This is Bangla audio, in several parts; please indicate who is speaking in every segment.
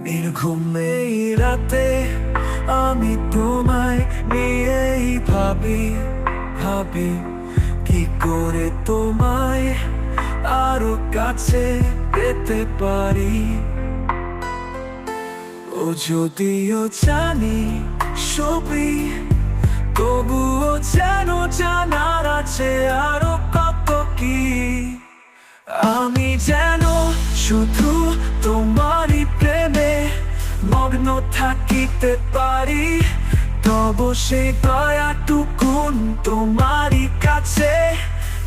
Speaker 1: নির্ঘুমে রাতে আমি তোমায় নিয়েই ভাবি ভাবি কি করে তোমায় আরো কাছে পেতে পারি। ও যদিও জানি সবই, তবুও যেন জানার আছে আরো কত কি। আমি যেন শুধু তোমারই প্রেমে মগ্ন থাকিতে পারি, তব সেই দয়াটুকুন তোমারই কাছে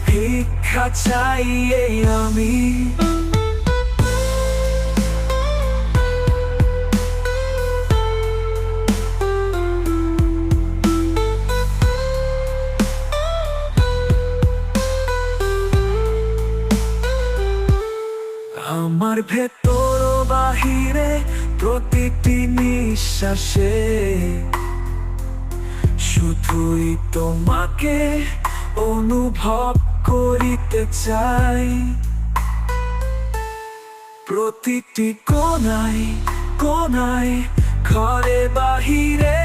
Speaker 1: ভিক্ষা চাই এই আমি। আমার ভেতর ও বাহিরে প্রতিটি নিঃশ্বাসে শুধুই তোমাকে অনুভব করিতে চাই। প্রতিটি কোণায় কোণায়, ঘরে বাহিরে,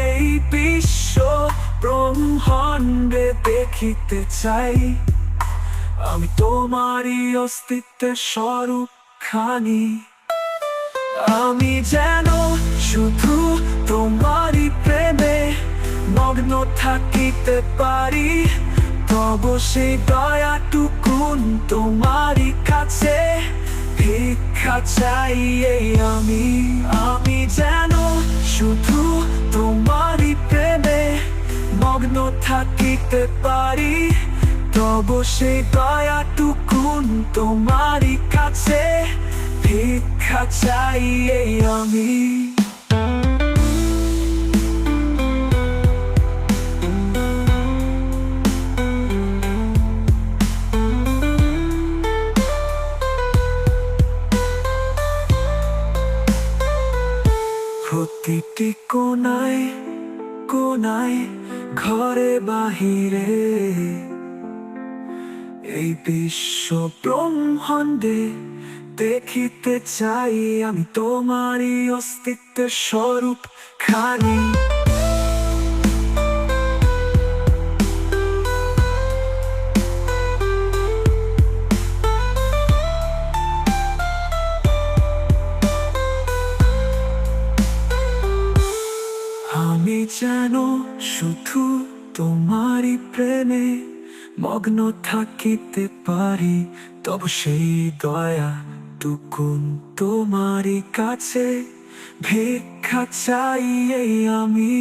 Speaker 1: এই বিশ্ব ব্রহ্মাণ্ডে দেখিতে চাই আমি তোমারই অস্তিত্বের স্বরূপ খানি। আমি যেন শুধু তোমারই প্রেমে মগ্ন থাকিতে পারি, তব সেই দয়াটুকুন তোমারই কাছে ভিক্ষা চাই এই আমি। আমি যেন শুধু তোমারই প্রেমে মগ্ন থাকিতে পারি, তব সেই দয়াটুকুন তোমারই কাছে ভিক্ষা চাই এই আমি। প্রতিটি কোণায় কোণায়, ঘরে বাহিরে, এই বিশ্ব ব্রহ্মাণ্ডে দেখিতে চাই আমি তোমারই অস্তিত্বের স্বরূপ খানি। আমি যেন শুধু তোমারই প্রেমে মগ্ন থাকিতে পারি, তব সেই দয়া টুকুন তোমারই কাছে ভিক্ষা চাই এই আমি।